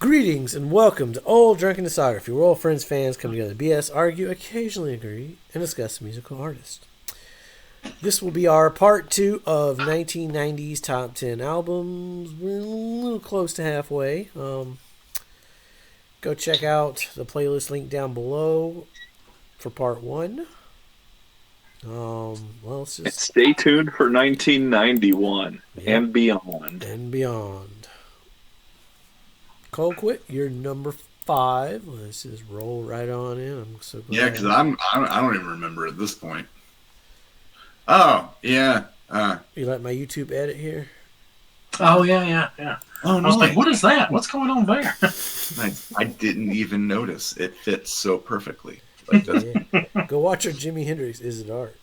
Greetings and welcome to Old Drunken Discography, where old friends, fans come together to BS, argue, occasionally agree, and discuss a musical artist. This will be our part 2 of 1990's top 10 albums. We're a little close to halfway. Go check out the playlist link down below for part 1. Let's just... Stay tuned for 1991 and beyond. And beyond. Colquitt, you're number 5. Let's just roll right on in. I'm so glad. Yeah, because I don't even remember at this point. Oh, yeah. You like my YouTube edit here? Oh, yeah. Oh, I was like, what is that? What's going on there? I didn't even notice. It fits so perfectly. Like Yeah. Go watch our Jimi Hendrix Is It Art.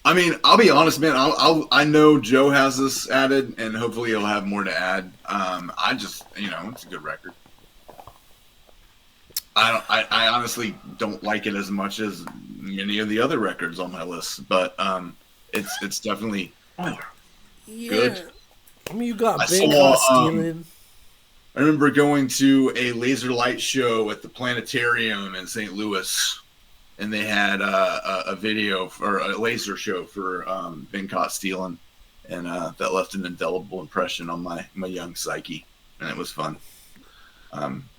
I mean, I'll be honest, man. I know Joe has this added, and hopefully he'll have more to add. I just, it's a good record. I honestly don't like it as much as many of the other records on my list, but it's definitely good. I mean, you got Ben stealing. I remember going to a laser light show at the planetarium in St. Louis, and they had a video or a laser show for Been Caught Stealing, and that left an indelible impression on my young psyche, and it was fun.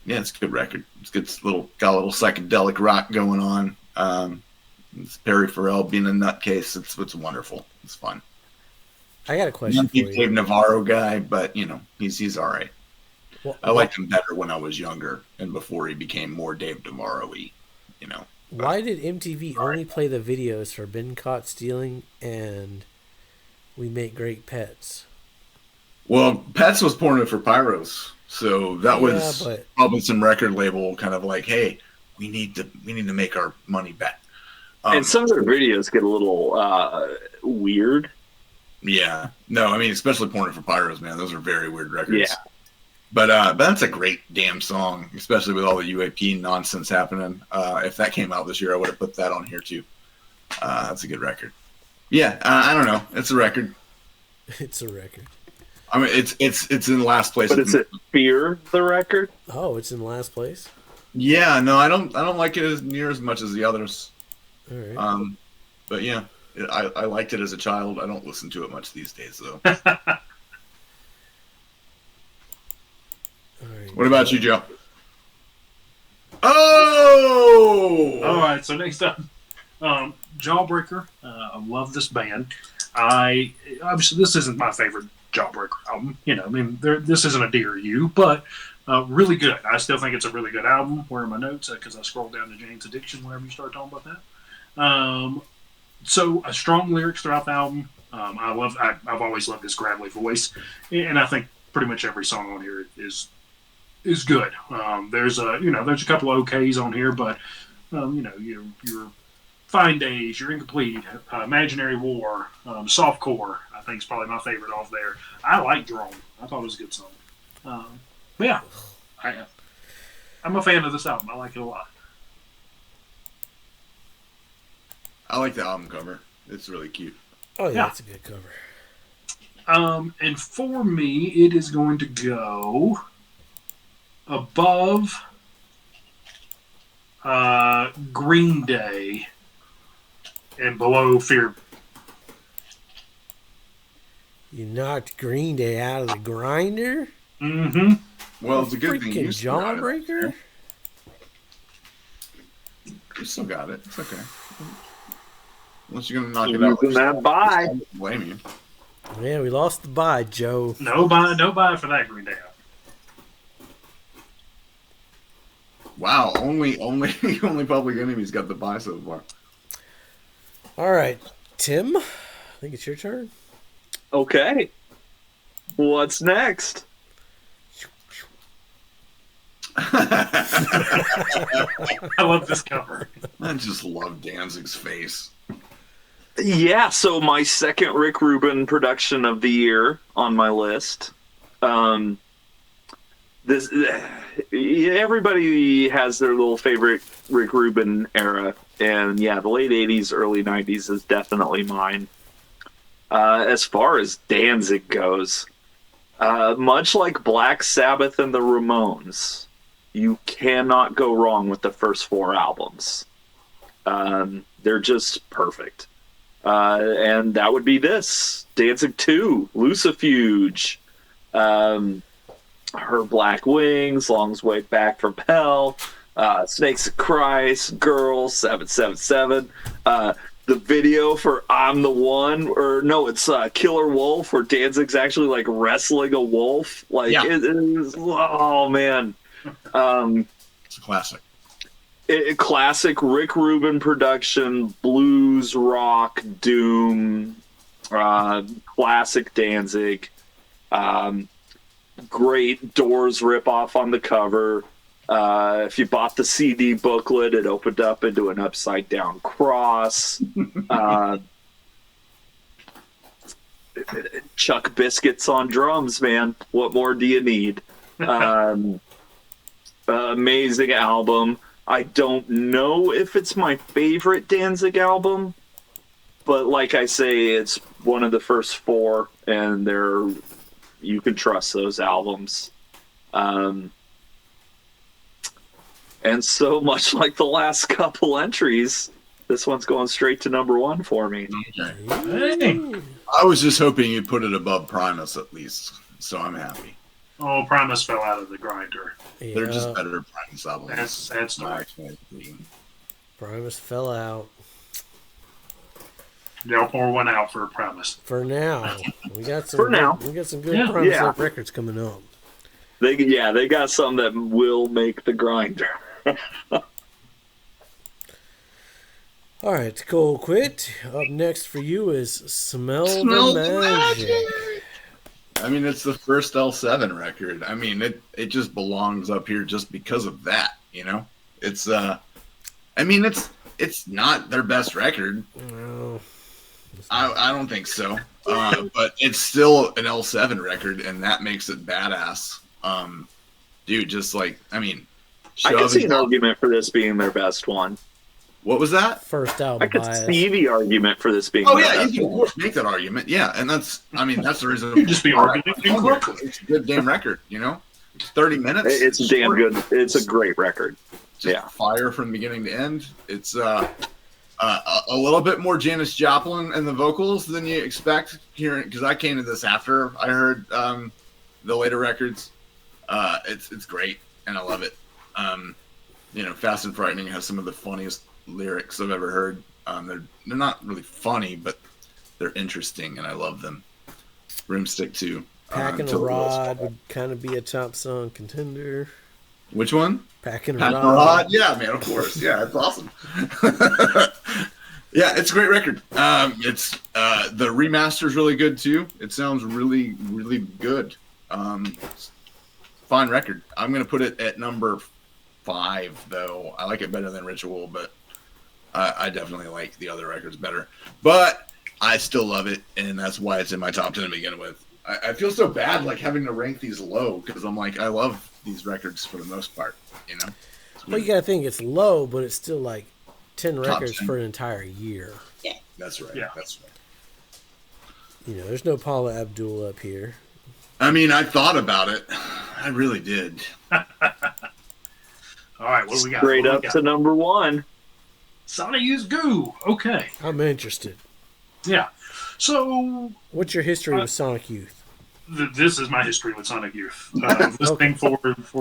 Yeah, it's a good record. It's good. Got a little psychedelic rock going on. It's Perry Farrell being a nutcase. It's wonderful. It's fun. I got a question for you. Dave Navarro guy, but he's all right. Well, I liked him better when I was younger and before he became more Dave Navarro-y. Why did MTV only play the videos for Been Caught Stealing and We Make Great Pets? Well, Pets was porno for Pyros, so that was probably some record label kind of like, hey, we need to make our money back. And some of their videos get a little weird. Yeah, no, I mean especially porno for Pyros, man. Those are very weird records. Yeah. But that's a great damn song, especially with all the UAP nonsense happening. If that came out this year, I would have put that on here too. That's a good record. Yeah, I don't know. It's a record. It's a record. I mean, it's in last place. But is it Fear the record? Oh, it's in last place. Yeah, no, I don't like it near as much as the others. All right. But yeah, I liked it as a child. I don't listen to it much these days though. Right. What about you, Joe? Oh! All right, so next up, Jawbreaker. I love this band. Obviously, this isn't my favorite Jawbreaker album. This isn't a Dear You, but really good. I still think it's a really good album. Where are my notes? Because I scrolled down to Jane's Addiction whenever you start talking about that. So, strong lyrics throughout the album. I've always loved this gravelly voice, and I think pretty much every song on here is good. There's a couple of OKs on here, but your Fine Days, your Incomplete, Imaginary War, Softcore, I think is probably my favorite off there. I like Drone. I thought it was a good song. But yeah, I'm a fan of this album. I like it a lot. I like the album cover. It's really cute. Oh yeah, it's a good cover. And for me, it is going to go above Green Day and below Fear. You knocked Green Day out of the grinder? Mm-hmm. Well, it's a good thing you still got Jawbreaker? it. You still got it. It's okay. Unless you're going to knock it out. Losing that bye. I don't blame you. Man, we lost the bye, Joe. No buy for that Green Day. Wow, only Public Enemy's got the buy so far. All right, Tim, I think it's your turn. Okay. What's next? I love this cover. I just love Danzig's face. Yeah, so my second Rick Rubin production of the year on my list. Everybody has their little favorite Rick Rubin era, and yeah, the late 80s, early 90s is definitely mine. As far as Danzig goes, Much like Black Sabbath and the Ramones, you cannot go wrong with the first 4 albums. They're just perfect. And that would be this. Danzig 2, Lucifuge, Her Black Wings, Long's Way Back from Hell, Snakes of Christ, Girls, 777. The video for I'm the One, or no, it's Killer Wolf, where Danzig's actually like wrestling a wolf. Like, Yeah. it is, oh man. It's a classic. Classic Rick Rubin production, blues, rock, doom, classic Danzig. Great Doors ripoff on the cover. If you bought the CD booklet, it opened up into an upside down cross. Chuck Biscuits on drums, man. What more do you need? Amazing album. I don't know if it's my favorite Danzig album, but like I say, it's one of the first 4, and you can trust those albums. And so much like the last couple entries, this one's going straight to number 1 for me. Okay. Hey. I was just hoping you'd put it above Primus at least, so I'm happy. Oh, Primus fell out of the grinder. Yeah, They're just better Primus albums. That's My nice. opinion. Primus fell out. They'll pour one out for Primus. For now. We got some For now. We got some good Yeah. Primus Yeah. Up records coming up. They got some that will make the grinder. All right, Cole Quit. Up next for you is Smell the Smell the Magic. I mean, it's the first L7 record. I mean, it just belongs up here just because of that, you know? It's it's not their best record. No. I don't think so. But it's still an L7 record, and that makes it badass. Dude, just like, I mean, I can see shoving- an argument for this being their best one. What was that? First I album could bias. see the argument for this being Oh their yeah, best you can of one. course make that argument. Yeah, and that's the reason. You'd just be arguing incorrectly. It's a good damn record, you know. It's 30 minutes. It's damn short. good. It's a great record. Just Yeah. fire from beginning to end. It's a little bit more Janis Joplin in the vocals than you expect hearing, because I came to this after I heard the later records. It's great, and I love it. Fast and Frightening has some of the funniest lyrics I've ever heard. They're not really funny, but they're interesting, and I love them. Broomstick too. Packing a Till the Wheels Rod Fall. would kind of be a top song contender. Which one? Packing a Packing a Rod. Rod? Yeah, man, of course. Yeah, it's awesome. Yeah, it's a great record. It's the remaster's really good too. It sounds really, really good. Fine record. I'm gonna put it at number 5, though. I like it better than Ritual, but I definitely like the other records better. But I still love it, and that's why it's in my top 10 to begin with. I feel so bad like having to rank these low, because I'm like, I love these records for the most part, you know. Well, you got to think it's low, but it's still like 10 Top records 10. for an entire year. That's right. Yeah. That's right. You know, there's no Paula Abdul up here. I mean, I thought about it. I really did. All right, what do we got? Straight What do up we got? to number 1. Sonic Youth Goo. Okay. I'm interested. Yeah. So What's your history with Sonic Youth? this is my history with Sonic Youth. Listening for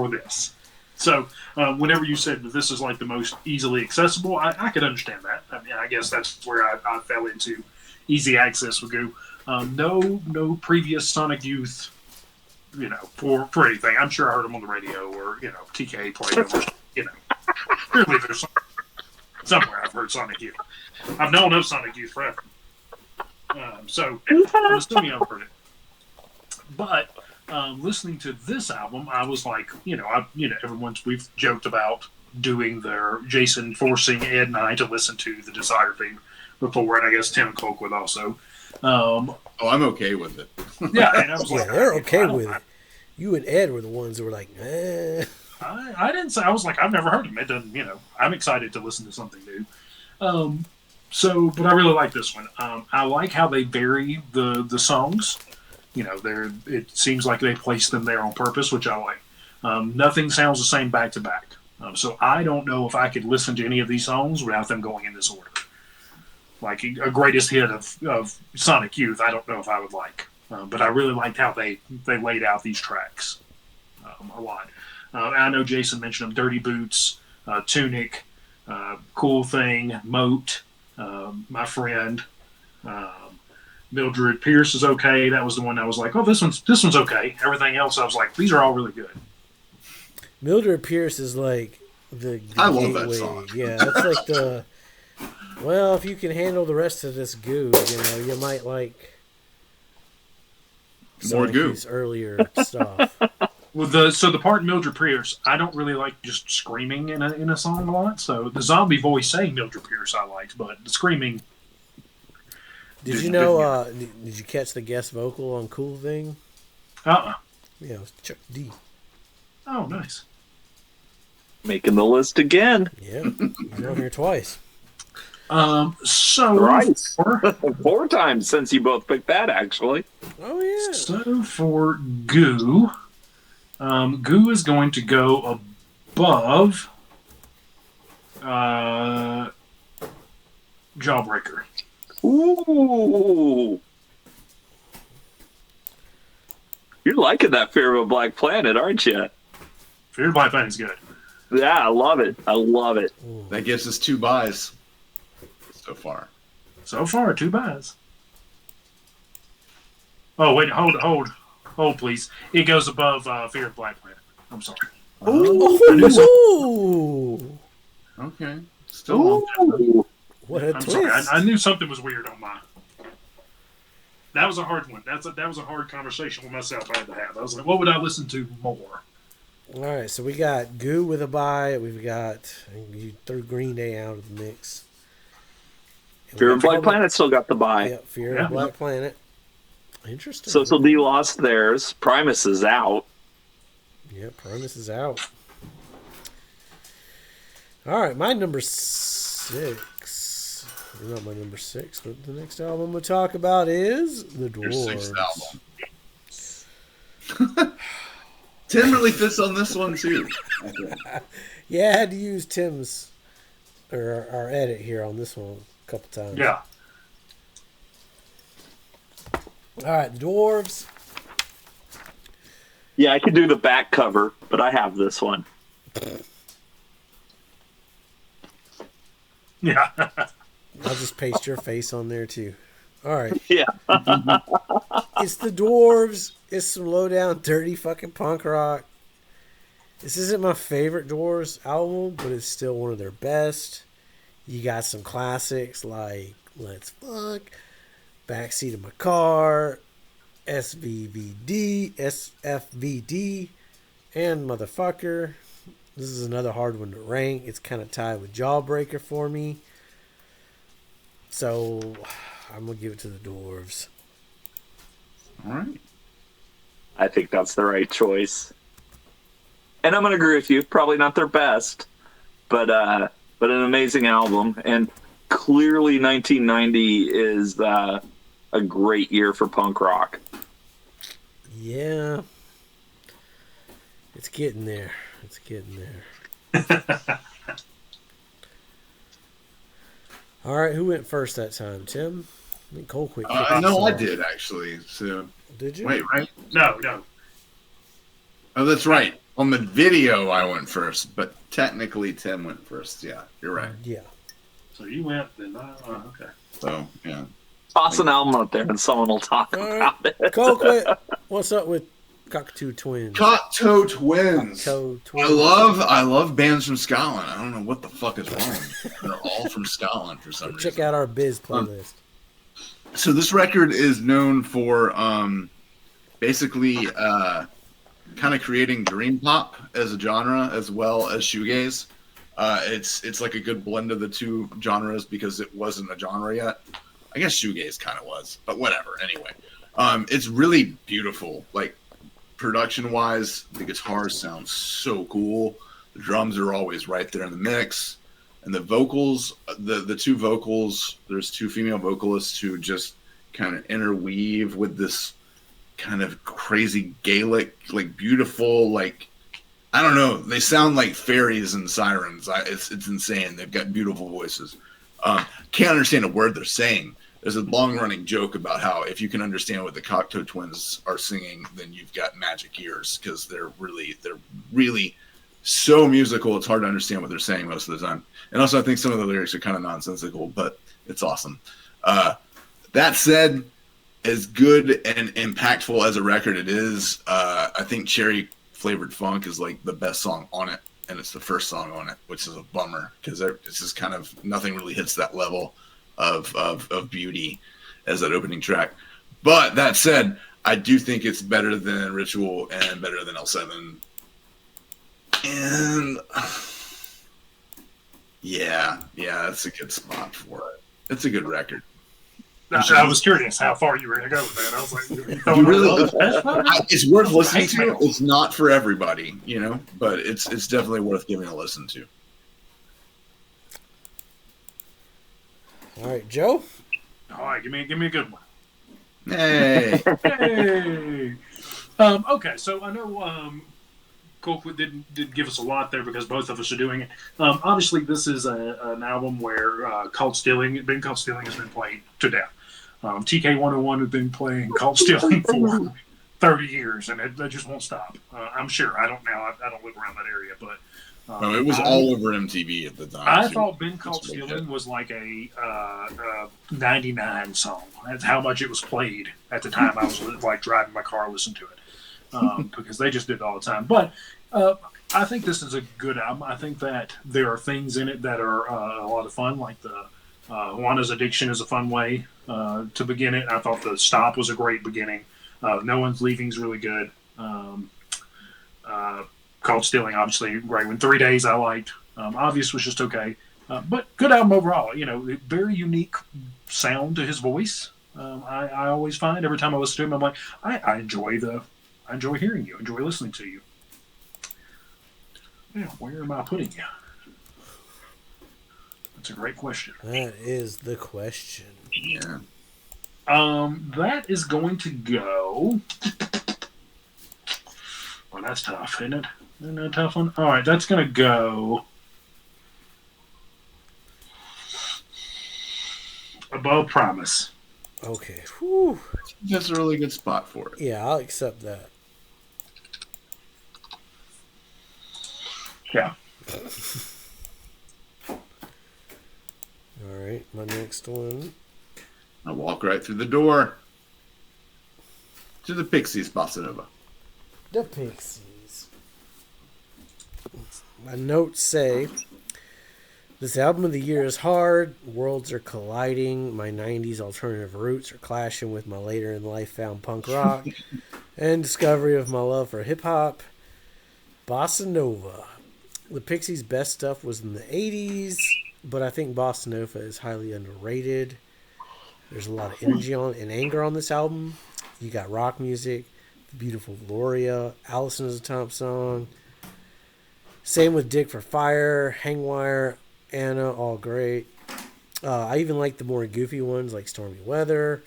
this. So whenever you said that this is like the most easily accessible, I could understand that. I mean, I guess that's where I fell into easy access with Goo. No previous Sonic Youth, for anything. I'm sure I heard them on the radio or TK played them. Surely there's somewhere I've heard Sonic Youth. I've known of Sonic Youth forever. So I'm assuming I've heard it. But listening to this album, I was like, we've joked about doing their Jason forcing Ed and I to listen to the discography before, and I guess Tim and Colquitt also. Oh, I'm okay with it. Yeah, and I was Yeah, like, they're okay I don't- with it. You and Ed were the ones that were like, eh. I didn't say. I was like, I've never heard him. It doesn't, I'm excited to listen to something new. But I really like this one. I like how they vary the songs. It seems like they placed them there on purpose, which I like. Nothing sounds the same back to back. So I don't know if I could listen to any of these songs without them going in this order. Like a greatest hit of Sonic Youth, I don't know if I would like. But I really liked how they laid out these tracks a lot. I know Jason mentioned them: Dirty Boots, Tunic, Cool Thing, Moat, My Friend. Mildred Pierce is okay. That was the one I was like, oh, this one's okay. Everything else, I was like, these are all really good. Mildred Pierce is like the I love gateway. that song. Yeah, that's like the. Well, if you can handle the rest of this goo, you might like More goo. Youth's earlier stuff. Well, the part in Mildred Pierce, I don't really like just screaming in a song a lot. So the zombie voice saying Mildred Pierce I liked, but the screaming. Did you know? Did you catch the guest vocal on "Cool Thing"? Yeah, it was Chuck D. Oh, nice. Making the list again. Yeah, he's on here twice. So Right. 4 times since you both picked that, actually. Oh yeah. So for Goo, Goo is going to go above Jawbreaker. Ooh. You're liking that Fear of a Black Planet, aren't you? Fear of Black Planet is good. Yeah, I love it. I love it. That gives us 2 buys so far. So far, 2 buys. Oh, wait, hold, please. It goes above Fear of Black Planet. I'm sorry. Ooh. Okay. Still Ooh. What a I'm twist. sorry. I knew something was weird on mine. That was a hard one. That was a hard conversation with myself I had to have. I was like, what would I listen to more? All right, so we got Goo with a bye. We've got, you threw Green Day out of the mix. And Fear we of got Black Trouble- Planet still got the buy. Yep, Fear Yeah. of Black Planet. Interesting. Social D lost theirs. Primus is out. Yep, Primus is out. All right, my number 6. Not my number 6, but the next album we'll talk about is The your 6th Dwarves. album. Tim really fits on this one too. Yeah, I had to use Tim's or our edit here on this one a couple times. Yeah. All right, The Dwarves. Yeah, I could do the back cover, but I have this one. Yeah. I'll just paste your face on there too. All right. Yeah. It's The Dwarves. It's some low down, dirty fucking punk rock. This isn't my favorite Dwarves album, but it's still one of their best. You got some classics like Let's Fuck, Backseat of My Car, SFVD, and Motherfucker. This is another hard one to rank. It's kind of tied with Jawbreaker for me. So I'm going to give it to The Dwarves. All right. I think that's the right choice. And I'm going to agree with you. Probably not their best, but an amazing album. And clearly 1990 is a great year for punk rock. Yeah. It's getting there. It's getting there. All right, who went first that time? Tim? I think Cole quick. No, I did actually. So Did you? wait, right? No. Oh, that's right. On the video, I went first, but technically Tim went first. Yeah, you're right. Yeah. So you went, then okay. So yeah. Toss an album out there and someone will talk All about right. it. Cole quit. What's up with Cockatoo Twins? Cocktoe Twins. Cockatoo Twins. I love bands from Scotland. I don't know what the fuck is wrong. They're all from Scotland for some reason. Check out our Biz playlist. So this record is known for basically kind of creating dream pop as a genre as well as shoegaze. It's like a good blend of the two genres because it wasn't a genre yet. I guess shoegaze kind of was, but whatever. Anyway, it's really beautiful. Like production wise, the guitars sound so cool. The drums are always right there in the mix. And the vocals, the two vocals, there's two female vocalists who just kind of interweave with this kind of crazy Gaelic, like beautiful, like I don't know. They sound like fairies and sirens. It's insane. They've got beautiful voices. Can't understand a word they're saying. There's a long-running joke about how if you can understand what the Cocteau Twins are singing, then you've got magic ears because they're really so musical. It's hard to understand what they're saying most of the time. And also, I think some of the lyrics are kind of nonsensical, but it's awesome. That said, as good and impactful as a record it is, I think Cherry Flavored Funk is like the best song on it, and it's the first song on it, which is a bummer because it's just kind of nothing really hits that level of beauty as that opening track. But that said, I do think it's better than Ritual and better than L7. And yeah, that's a good spot for it. It's a good record. I was curious how far you were going to go with that. I was like, it's worth listening to. It's not for everybody, but it's definitely worth giving a listen to. All right, Joe. All right, give me a good one. Hey. Hey. Okay, so I know Colquitt didn't give us a lot there because both of us are doing it. Obviously, this is an album where Cult Stealing has been played to death. TK101 has been playing Cult Stealing for 30 years, and it just won't stop. I'm sure. I don't now. I don't live around that area, but it was all over MTV at the time. I thought Ben Cult Stealing was like a 99 song. That's how much it was played at the time. I was like driving my car, listening to it because they just did it all the time. But I think this is a good album. I think that there are things in it that are a lot of fun, like the Juana's Addiction is a fun way to begin it. I thought the Stop was a great beginning. No One's Leaving is really good. Called Stealing, obviously, great one. 3 Days I liked. Obvious was just okay. But good album overall. Very unique sound to his voice. I always find every time I listen to him, I'm like, I enjoy hearing you, enjoy listening to you. Yeah, where am I putting you? That's a great question. That is the question. Yeah. That is going to go. Well, that's tough, isn't it? Isn't that a tough one? All right, that's going to go Above Promise. Okay. Whew. That's a really good spot for it. Yeah, I'll accept that. Yeah. All right, my next one. I walk right through the door to the Pixies, Bossa Nova. The Pixies. My notes say, this album of the year is hard. Worlds are colliding. My 90s alternative roots are clashing with my later in life found punk rock and discovery of my love for hip hop. Bossa Nova. The Pixies' best stuff was in the 80s, but I think Bossa Nova is highly underrated. There's a lot of energy and anger on this album. You got rock music, the beautiful Gloria, Allison is a top song. Same with Dick for Fire, Hangwire, Anna, all great. I even like the more goofy ones like Stormy Weather.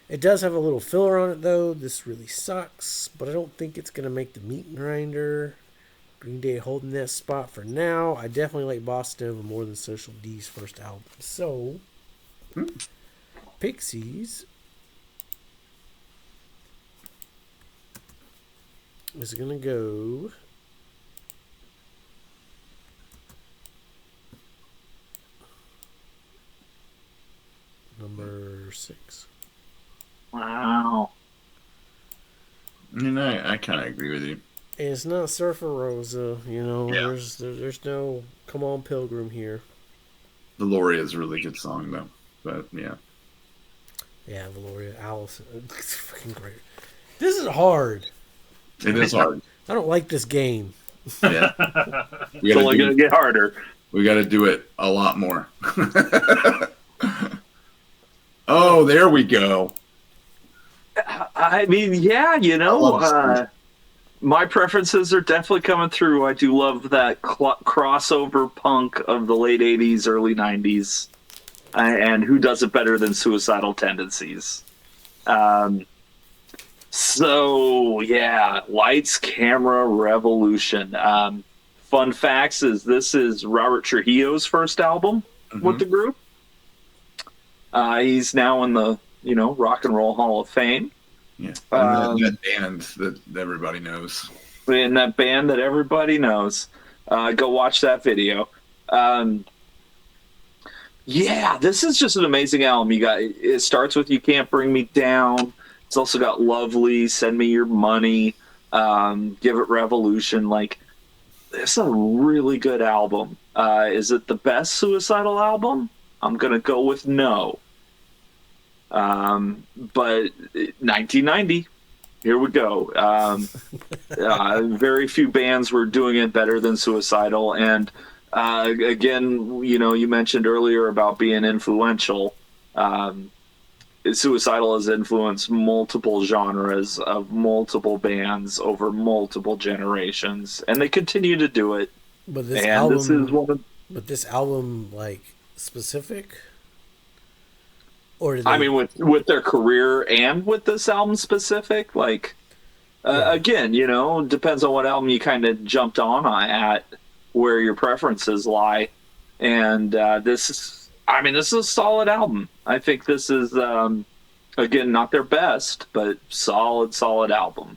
It does have a little filler on it though. This really sucks, but I don't think it's going to make the meat grinder. Green Day holding that spot for now. I definitely like Bossa Nova more than Social D's first album. So, Pixies is going to go number 6. Wow. And I kind of agree with you. And it's not Surfer Rosa, Yeah. There's no Come On Pilgrim here. The Gloria is a really good song, though. But, yeah. Yeah, Valoria, Allison. It's fucking great. This is hard. It is hard. I don't like this game. Yeah. It's only going to get harder. We got to do it a lot more. Oh, there we go. I mean, yeah, my preferences are definitely coming through. I do love that crossover punk of the late 80s, early 90s. And who does it better than Suicidal Tendencies? So yeah, Lights Camera Revolution. Fun facts is this is Robert Trujillo's first album with the group. He's now in the Rock and Roll Hall of Fame. Yeah, and that band that everybody knows. In that band that everybody knows. Go watch that video. Yeah, this is just an amazing album. It starts with "You Can't Bring Me Down." It's also got "Lovely," "Send Me Your Money," "Give It Revolution." Like, it's a really good album. Is it the best Suicidal album? I'm gonna go with no. But 1990, here we go. Very few bands were doing it better than Suicidal, and again, you mentioned earlier about being influential. Suicidal has influenced multiple genres of multiple bands over multiple generations, and they continue to do it. But this album, like, specific, or I mean, with their career and with this album specific, like, again, depends on what album you kind of jumped on at, where your preferences lie, and this is a solid album. I think this is, again, not their best, but solid album.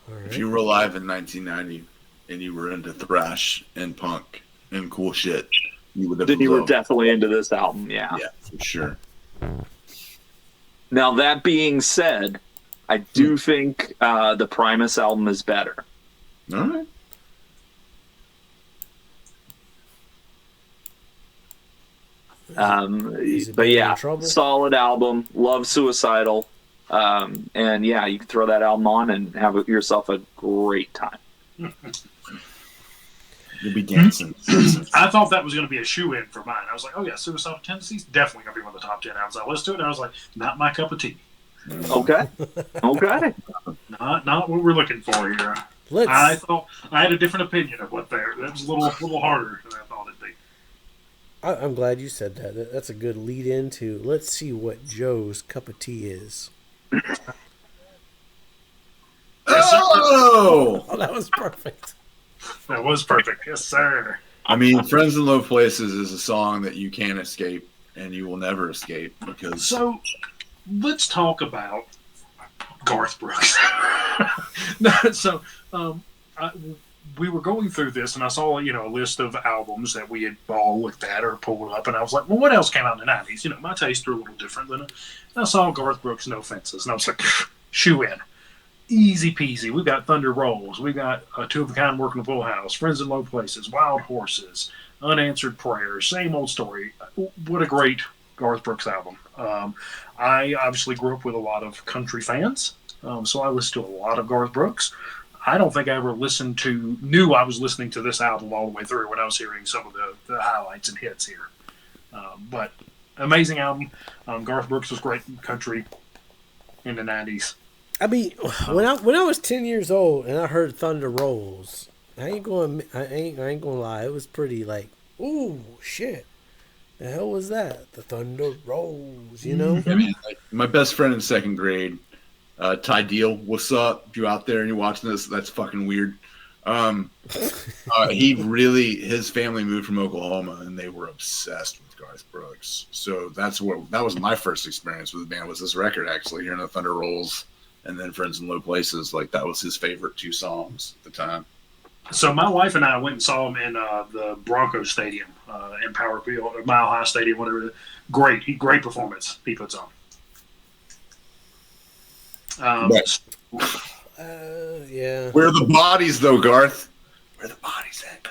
Right. If you were alive in 1990 and you were into thrash and punk and cool shit, you would have. Then you were definitely into this album, yeah. Yeah, for sure. Now, that being said, I do think the Primus album is better. All right. But yeah, solid album. Love Suicidal. And yeah, you can throw that album on and have yourself a great time. You'll be dancing. I thought that was going to be a shoe-in for mine. I was like, oh yeah, Suicidal Tendencies, definitely going to be one of the top 10 albums. I listened to it and I was like, not my cup of tea. Okay. Not what we're looking for here. I thought I had a different opinion of what that was a little harder than I thought it'd be. I'm glad you said that. That's a good lead into. Let's see what Joe's cup of tea is. Oh, that was perfect. That was perfect. Yes, sir. I mean, "Friends in Low Places" is a song that you can't escape, and you will never escape because. So, let's talk about Garth Brooks. We were going through this, and I saw a list of albums that we had all looked at or pulled up, and I was like, well, what else came out in the 90s? My tastes are a little different than. And I saw Garth Brooks, No Fences, and I was like, shoe in. Easy peasy. We've got Thunder Rolls. We've got Two of a Kind, Working the Full House, Friends in Low Places, Wild Horses, Unanswered Prayers, Same Old Story. What a great Garth Brooks album. I obviously grew up with a lot of country fans, so I listened to a lot of Garth Brooks. I don't think I ever knew I was listening to this album all the way through when I was hearing some of the highlights and hits here. But amazing album. Garth Brooks was great in country in the 90s. I mean, when I was 10 years old and I heard Thunder Rolls, I ain't gonna lie, it was pretty like, ooh, shit. The hell was that? The Thunder Rolls, I mean, like, my best friend in second grade, Ty Deal, what's up? If you're out there and you're watching this, that's fucking weird. His family moved from Oklahoma and they were obsessed with Garth Brooks. So that was my first experience with the band, was this record, actually, hearing the Thunder Rolls and then Friends in Low Places. Like, that was his favorite two songs at the time. So my wife and I went and saw him in the Broncos Stadium, in Power Field, or Mile High Stadium, whatever. Great performance he puts on. Yeah. Where are the bodies, though, Garth? Where are the bodies at?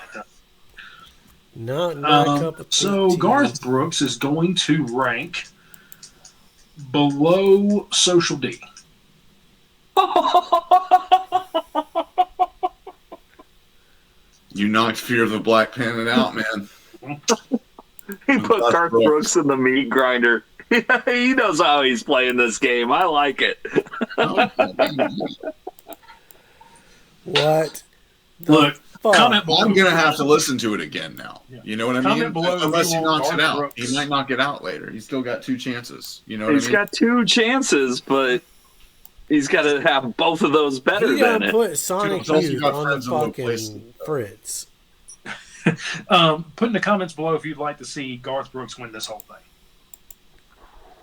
Not my cup of tea. So Garth Brooks is going to rank below Social D. You knocked Fear of the Black Planet out, man. He put Garth Brooks in the meat grinder. He knows how he's playing this game. I like it. What? Look, fuck. Comment below. I'm gonna have to listen to it again now. Yeah. You know what I Comment mean? below if Unless you he want knocks it Garth out, Brooks. he might knock it out later. He's still got 2 chances. You know what He's I mean? got 2 chances, but he's got to have both of those better He than done it. put Sonic He's also Youth got on the friends in low fucking places. Fritz. Put in the comments below if you'd like to see Garth Brooks win this whole thing.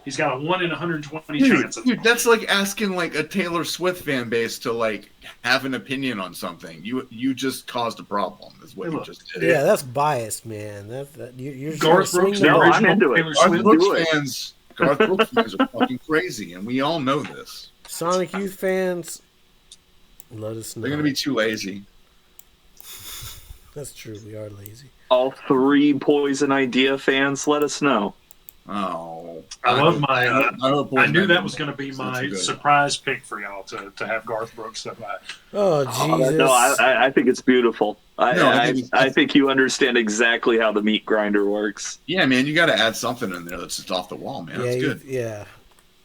He's got a 1 in 120 chance. Dude, that's like asking like a Taylor Swift fan base to like have an opinion on something. You just caused a problem. Is what Hey, you look. just did. Yeah, that's biased, man. You're Garth trying to swing Brooks, the the No, vote. I'm original into it. Taylor Garth Swift. Brooks Do it. fans, Garth Brooks fans are fucking crazy, and we all know this. Sonic Youth fans, let us know. They're gonna be too lazy. That's true. We are lazy. All 3 Poison Idea fans, let us know. Oh, I love my. I knew that Poison was going to be Idea my is good. surprise pick for y'all to have Garth Brooks step by. Oh, Jesus. No, I think it's beautiful. I I think you understand exactly how the meat grinder works. Yeah, man, you got to add something in there that's just off the wall, man. yeah, That's good. yeah.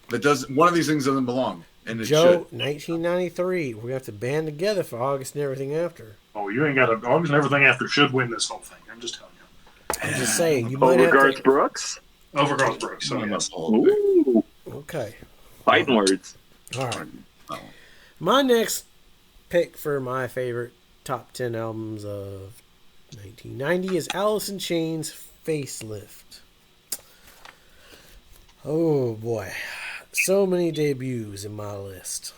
That does one of these things doesn't belong, and it Joe, should. 1993. We're going to have to band together for August and everything after. Oh, you ain't got to. August and everything after should win this whole thing. I'm just telling you. I'm just saying. You might Over have Garth to. Brooks? Over Garth Brooks. So, yes. Ooh, Okay. fighting words. All right. Oh. My next pick for my favorite top 10 albums of 1990 is Alice in Chains' Facelift. Oh boy, so many debuts in my list.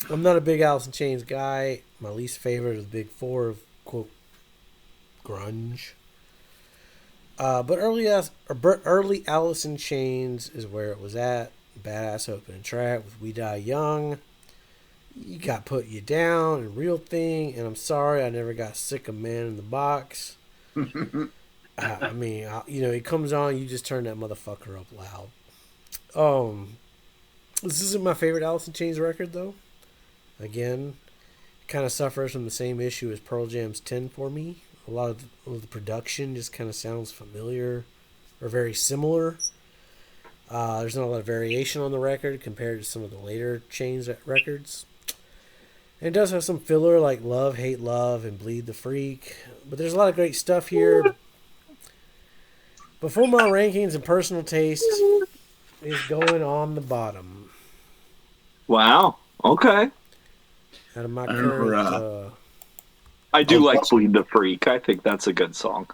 I'm not a big Alice in Chains guy. My least favorite is the big 4 of quote grunge. But early Alice in Chains is where it was at. Badass opening track with We Die Young. You Got Put You Down and Real Thing, and I'm sorry I never got sick of Man in the Box. I mean, it comes on, you just turn that motherfucker up loud. This isn't my favorite Alice in Chains record though. Again, it kind of suffers from the same issue as Pearl Jam's 10 for me. A lot of the production just kind of sounds familiar or very similar. There's not a lot of variation on the record compared to some of the later Chains records. And it does have some filler like Love, Hate Love, and Bleed the Freak. But there's a lot of great stuff here. Before my rankings and personal taste is going on the bottom. Wow. Okay. Out of my I remember, current... I do was like watching- Bleed the Freak. I think that's a good song.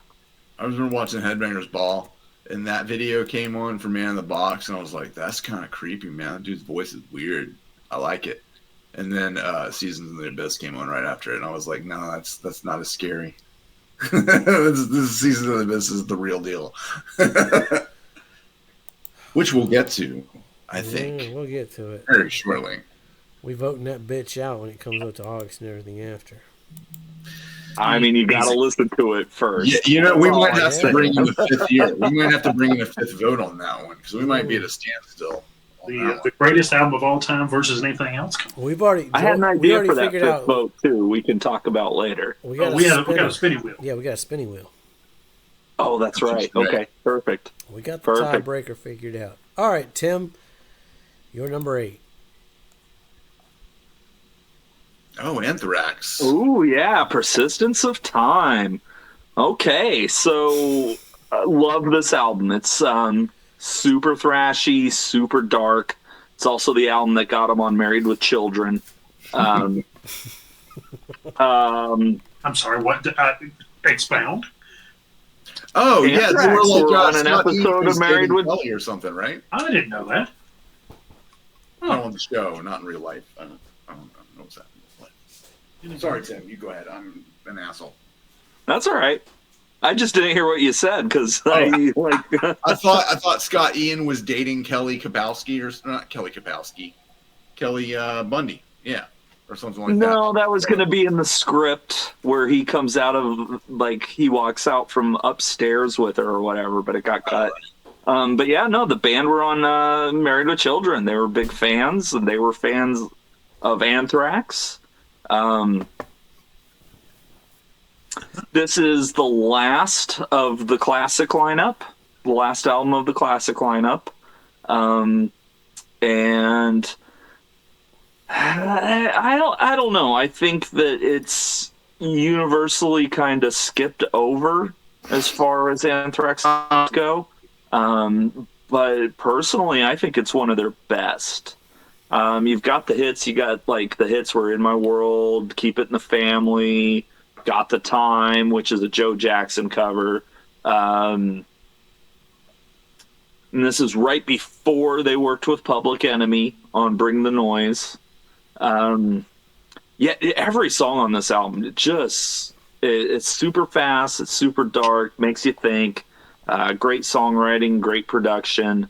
I was watching Headbangers Ball, and that video came on for Man in the Box, and I was like, that's kind of creepy, man. That dude's voice is weird. I like it. And then Seasons in the Abyss came on right after it, and I was like, no, that's not as scary. this Seasons in the Abyss is the real deal. Which we'll get to, I think, Yeah, we'll get to it. very shortly. We voting that bitch out when it comes up to August and everything after. I mean, you got to listen to it first. Yeah, we might Oh, have yeah. to bring in the 5th year. We might have to bring in a 5th vote on that one, because we might be at a standstill. on that one. The greatest album of all time versus anything else. We've already. I had an we idea already for that figured 5th out. vote, too. We can talk about later. We We got got a a spinning wheel. Yeah, we got a spinning wheel. Oh, that's right. right. Okay, perfect. We got the Perfect. tiebreaker figured out. All right, Tim, you're number 8. Oh, Anthrax. Ooh, yeah, Persistence of Time. Okay, so I love this album. It's super thrashy, super dark. It's also the album that got him on Married with Children. I'm sorry, what? Expound? Oh, yeah, they were Anthrax like were on an Scott episode Ian was of Married dating with- Kelly or something, right? I didn't know that. Not on the show, not in real life. I don't know what's happening. Sorry, Tim. You go ahead. I'm an asshole. That's all right. I just didn't hear what you said because I thought Scott Ian was dating Kelly Kapowski or not Kelly Kapowski, Kelly Bundy, yeah, or something like that. No, that was going to be in the script where he comes out of, like, he walks out from upstairs with her or whatever, but it got cut. But yeah, no, the band were on Married with Children. They were big fans, and they were fans of Anthrax. This is the last of the classic lineup, the last album of the classic lineup. And I don't know. I think that it's universally kind of skipped over as far as Anthrax songs go. But personally, I think it's one of their best. You've got the hits. You got like the hits were "In My World," "Keep It in the Family," "Got the Time," which is a Joe Jackson cover. And this is right before they worked with Public Enemy on "Bring the Noise." Yeah, every song on this album, it's super fast, it's super dark, makes you think. Great songwriting, great production.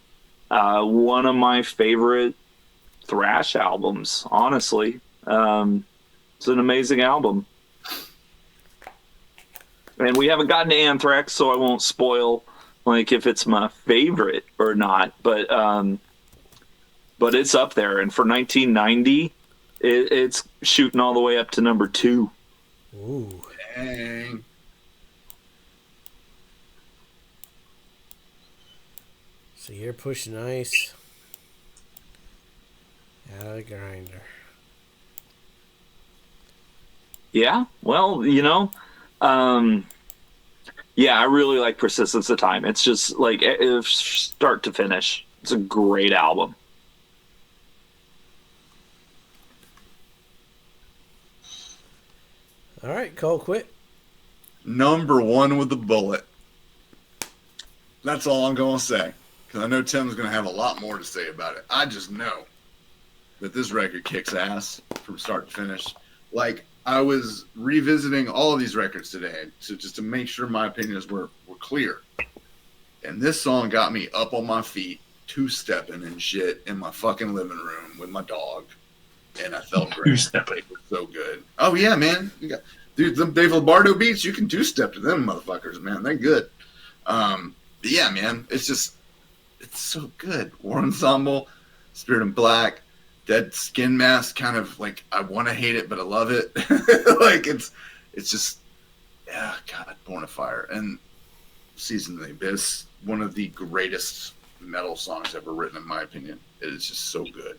One of my favorite thrash albums, honestly. It's an amazing album. And we haven't gotten to Anthrax, so I won't spoil like if it's my favorite or not. But it's up there. And for 1990, it's shooting all the way up to number 2. Ooh. Dang. So you're pushing ice out of the grinder. Yeah, well, yeah, I really like Persistence of Time. It's just like start to finish. It's a great album. All right, Cole, quit. Number 1 with the bullet. That's all I'm going to say. Because I know Tim's going to have a lot more to say about it. I just know that this record kicks ass from start to finish. Like, I was revisiting all of these records today just to make sure my opinions were clear. And this song got me up on my feet, two-stepping and shit in my fucking living room with my dog. And I felt great. Two-stepping. It was so good. Oh, yeah, man. Dude, them Dave Lombardo beats, you can two-step to them motherfuckers, man. They're good. But yeah, man, it's so good. War Ensemble, Spirit in Black, Dead Skin Mask, kind of like, I want to hate it, but I love it. Like, it's just, yeah, God, Born of Fire. And Season of the Abyss, one of the greatest metal songs ever written, in my opinion. It is just so good.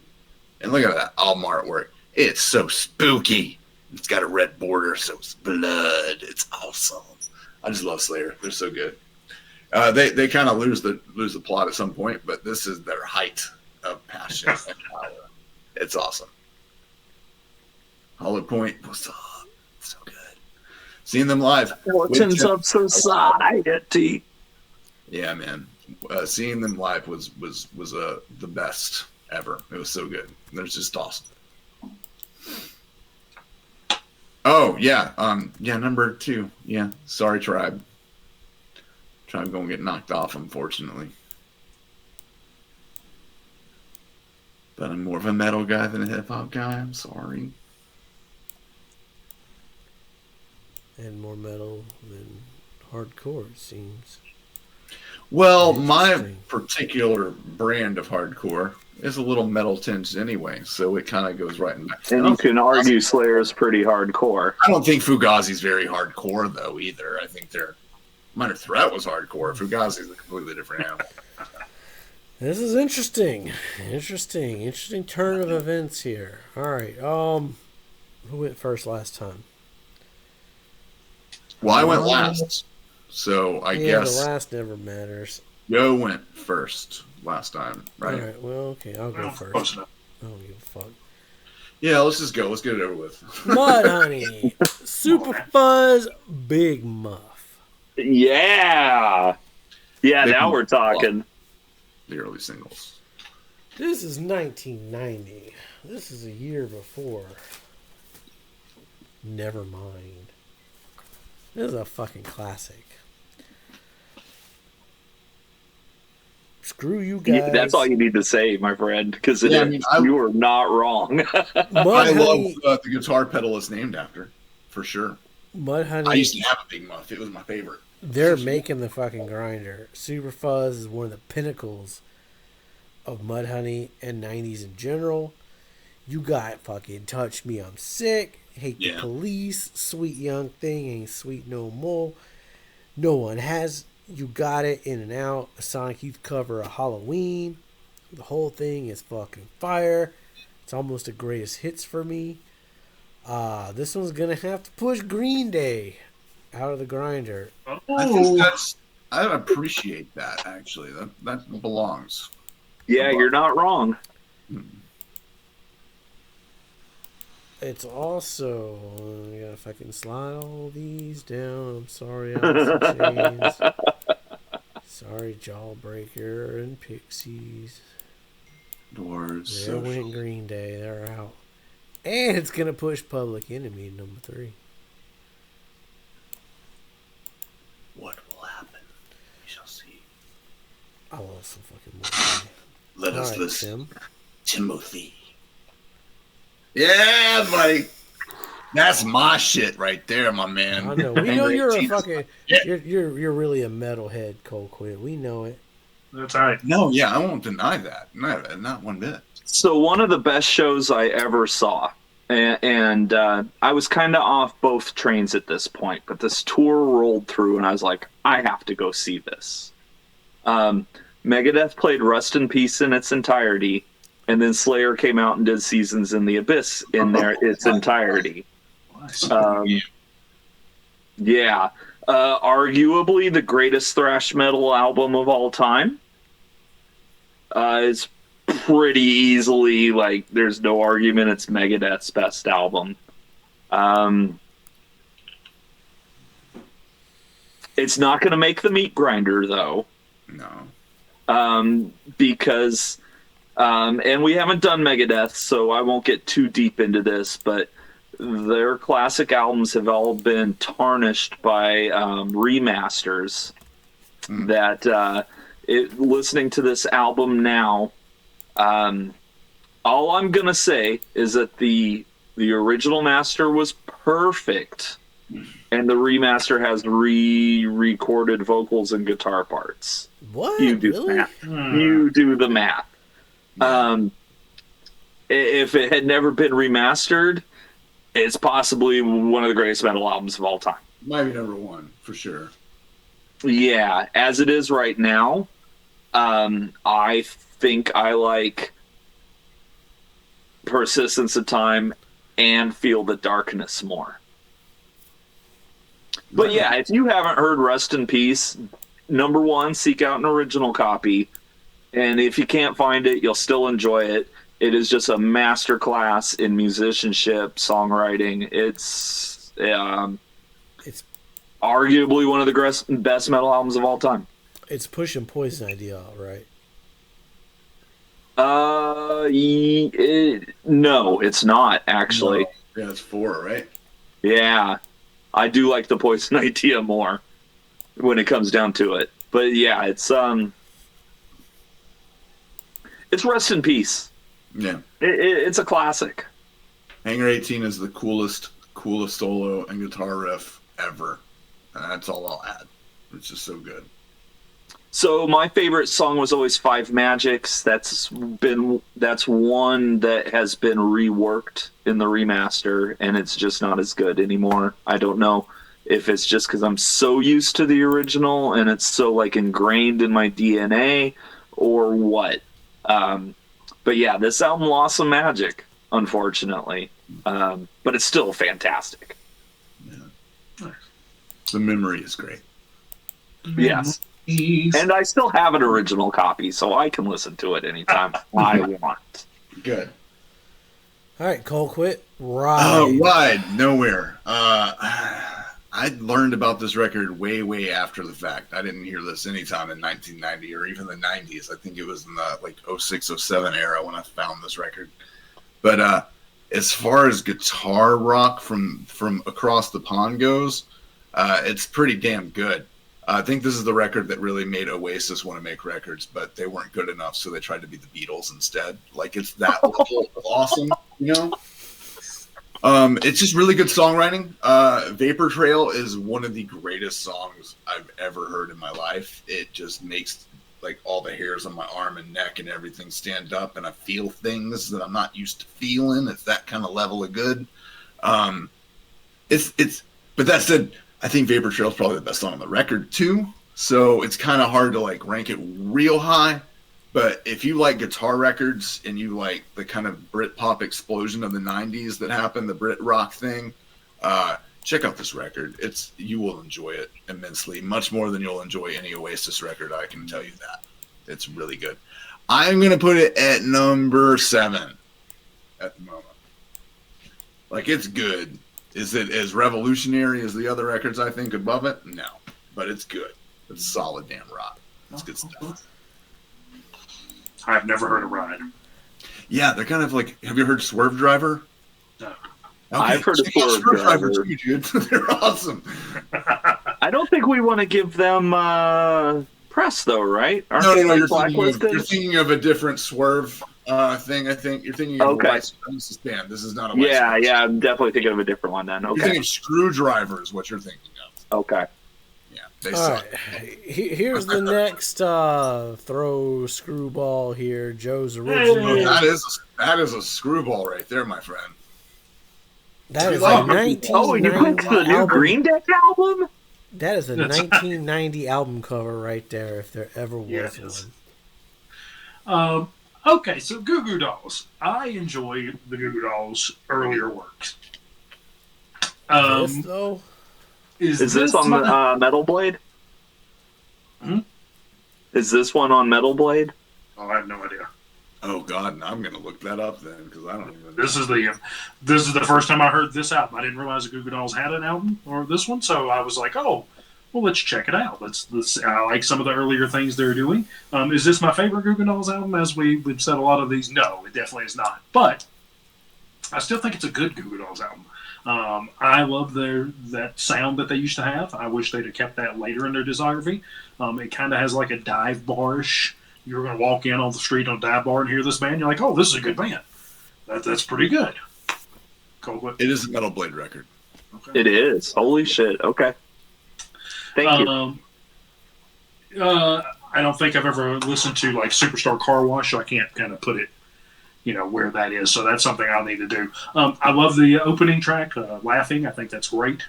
And look at that album artwork. It's so spooky. It's got a red border, so it's blood. It's awesome. I just love Slayer. They're so good. They kind of lose the plot at some point, but this is their height of passion and power. It's awesome. Hollow Point, what's up? So good. Seeing them live. Fortunes of Society. Yeah, man. Seeing them live was the best ever. It was so good. They're just awesome. Oh yeah, number 2. Yeah, Sorry Tribe. Tribe gonna get knocked off, unfortunately. But I'm more of a metal guy than a hip hop guy. I'm sorry. And more metal than hardcore, it seems. Well, my particular brand of hardcore is a little metal tinged anyway, so it kind of goes right in back. And you can argue Slayer is pretty hardcore. I don't think Fugazi's very hardcore, though, either. I think their Minor Threat was hardcore. Fugazi's a completely different animal. This is interesting. Interesting turn of events here. All right. Who went first last time? Well, I went last, so I guess the last never matters. Joe went first last time, right? All right. Well, okay, I'll go first. I don't give a fuck. Yeah, let's just go. Let's get it over with. Mudhoney, Super Fuzz, Big Muff. Yeah. Yeah, Big now Muff. we're talking. The early singles. This is 1990. This is a year before. Nevermind. This is a fucking classic. Screw you guys. Yeah, that's all you need to say, my friend, because you are not wrong. I love the guitar pedal it's named after, for sure. Mudhoney. I used to have a Big Muff. It was my favorite. They're making the fucking grinder. Super Fuzz is one of the pinnacles of Mudhoney and 90s in general. You got fucking Touch Me, I'm Sick, Hate the Police, Sweet Young Thing, Ain't Sweet No More. No One Has You Got It, In and Out, a Sonic Youth cover of Halloween. The whole thing is fucking fire. It's almost the greatest hits for me. This one's gonna have to push Green Day out of the grinder. I think I appreciate that, actually. That belongs. Yeah, you're not wrong. It's also, if I can slide all these down. I'm sorry, Alice in Chains. Sorry, Jawbreaker and Pixies. Doors. There went Green Day. They're out. And it's going to push Public Enemy number 3. What will happen? We shall see. I want some fucking more. Let us All right, listen. Tim. Timothy. Yeah, buddy. That's my shit right there, my man. I know. We know you're a fucking. Yeah. You're really a metalhead, Colquitt. We know it. That's all right. No, yeah, I won't deny that. Not one bit. So one of the best shows I ever saw, and I was kind of off both trains at this point, but this tour rolled through, and I was like, I have to go see this. Megadeth played Rust in Peace in its entirety, and then Slayer came out and did Seasons in the Abyss in its entirety. Yeah. Arguably the greatest thrash metal album of all time. It's pretty easily, like, there's no argument, it's Megadeth's best album. It's not going to make the meat grinder, though. No. Because, and we haven't done Megadeth, so I won't get too deep into this, but their classic albums have all been tarnished by remasters. That listening to this album now, all I'm gonna say is that the original master was perfect, and the remaster has re-recorded vocals and guitar parts. What? You do really? math. You do the math. If it had never been remastered, it's possibly one of the greatest metal albums of all time. Might be number one, for sure. Yeah, as it is right now, I think I like Persistence of Time and Feel the Darkness more. But yeah, if you haven't heard Rust in Peace, number one, seek out an original copy. And if you can't find it, you'll still enjoy it. It is just a masterclass in musicianship, songwriting. It's arguably one of the best metal albums of all time. It's pushing Poison Idea, right? No, it's not, actually. No. Yeah, it's 4, right? Yeah. I do like the Poison Idea more when it comes down to it. But yeah, it's Rust in Peace. Yeah. It's a classic. Hangar 18 is the coolest solo and guitar riff ever. And that's all I'll add. It's just so good. So my favorite song was always Five Magics. That's one that has been reworked in the remaster, and it's just not as good anymore. I don't know if it's just because I'm so used to the original and it's so like ingrained in my DNA or what. But yeah, this album lost some magic, unfortunately. But it's still fantastic. Yeah. The memory is great. Yes. And I still have an original copy, so I can listen to it anytime I want. Good. All right, Colquitt. Ride. Oh, Ride. Nowhere. I learned about this record way, way after the fact. I didn't hear this anytime in 1990 or even the 90s. I think it was in the 06, 07 era when I found this record. But as far as guitar rock from across the pond goes, it's pretty damn good. I think this is the record that really made Oasis want to make records, but they weren't good enough, so they tried to be the Beatles instead. Like, it's that level of awesome, you know? It's just really good songwriting. Vapor Trail is one of the greatest songs I've ever heard in my life. It just makes like all the hairs on my arm and neck and everything stand up, and I feel things that I'm not used to feeling. It's that kind of level of good. But that said, I think Vapor Trail is probably the best song on the record too. So it's kind of hard to like rank it real high. But if you like guitar records and you like the kind of Britpop explosion of the 90s that happened, the Brit rock thing, check out this record. You will enjoy it immensely, much more than you'll enjoy any Oasis record, I can tell you that. It's really good. I'm going to put it at number 7 at the moment. Like, it's good. Is it as revolutionary as the other records I think above it? No. But it's good. It's solid damn rock. It's good stuff. I've never heard of Ride. Yeah, they're kind of like, have you heard Swerve Driver? No. Okay. I've heard of Swerve Driver too, dude. They're awesome. I don't think we want to give them press, though, right? Aren't No, they, like, you're blacklisted? thinking of a different Swerve thing, I think. You're thinking of Okay. a White Supremacist band. This is not a White Yeah, Supremacist. I'm definitely thinking of a different one then. You're Okay. thinking of Screwdriver is what you're thinking of. Okay. Yeah, they All suck. right. Here's the next throw screwball here. Joe's original. Hey. That is a screwball right there, my friend. That is Oh, a Oh, you went 1990 to the new album. Green Day album? That is a 1990 album cover right there, if there ever was Yeah, it is. one. Okay, so Goo Goo Dolls. I enjoy the Goo Goo Dolls' earlier works. This, though? Is this on the Metal Blade? Hmm? Is this one on Metal Blade? Oh, I have no idea. Oh God, now I'm gonna look that up then because I don't even know. This is the first time I heard this album. I didn't realize the Goo Goo Dolls had an album or this one, so I was like, oh, well, let's check it out. I like some of the earlier things they're doing. Is this my favorite Goo Goo Dolls album? As we've said a lot of these, no, it definitely is not. But I still think it's a good Goo Goo Dolls album. I love that sound that they used to have. I wish they'd have kept that later in their discography. It kind of has like a dive bar-ish. You're going to walk in on the street on a dive bar and hear this band. You're like, oh, this is a good band. That's pretty good. Cold. It is a Metal Blade record. Okay. It is. Holy shit. Okay. Thank you. I don't think I've ever listened to like Superstar Car Wash, so I can't kind of put it, where that is. So that's something I'll need to do. I love the opening track, Laughing. I think that's great.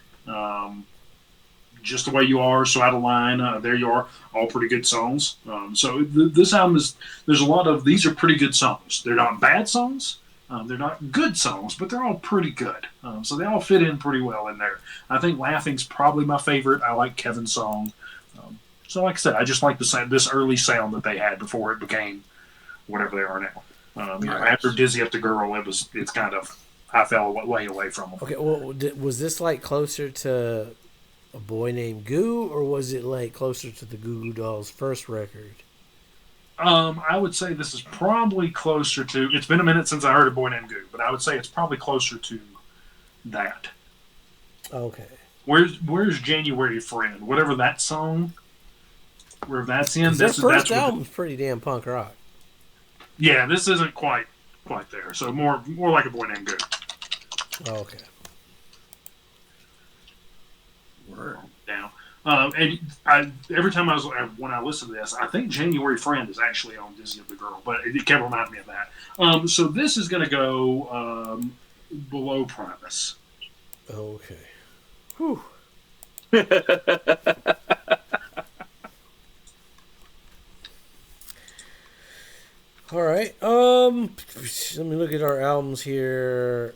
Just the Way You Are, So Out of Line, There You Are, all pretty good songs. So this album there's a lot of, these are pretty good songs. They're not bad songs. They're not good songs, but they're all pretty good. So they all fit in pretty well in there. I think Laughing's probably my favorite. I like Kevin's song. So like I said, I just like this early sound that they had before it became whatever they are now. After Dizzy Up the Girl, it's kind of, I fell way away from them. Okay, well, was this like closer to A Boy Named Goo, or was it like closer to the Goo Goo Dolls' first record? I would say this is probably closer to, it's been a minute since I heard A Boy Named Goo, but I would say it's probably closer to that. Okay. Where's January Friend? Whatever that song, where that's in. Their first album's pretty damn punk rock. Yeah, this isn't quite there. So more like A Boy Named Goo. Okay. Word. Down. And every time when I listen to this, I think January Friend is actually on Dizzy Up the Girl, but it kept reminding me of that. So this is going to go below Primus. Okay. Whew. All right. Let me look at our albums here.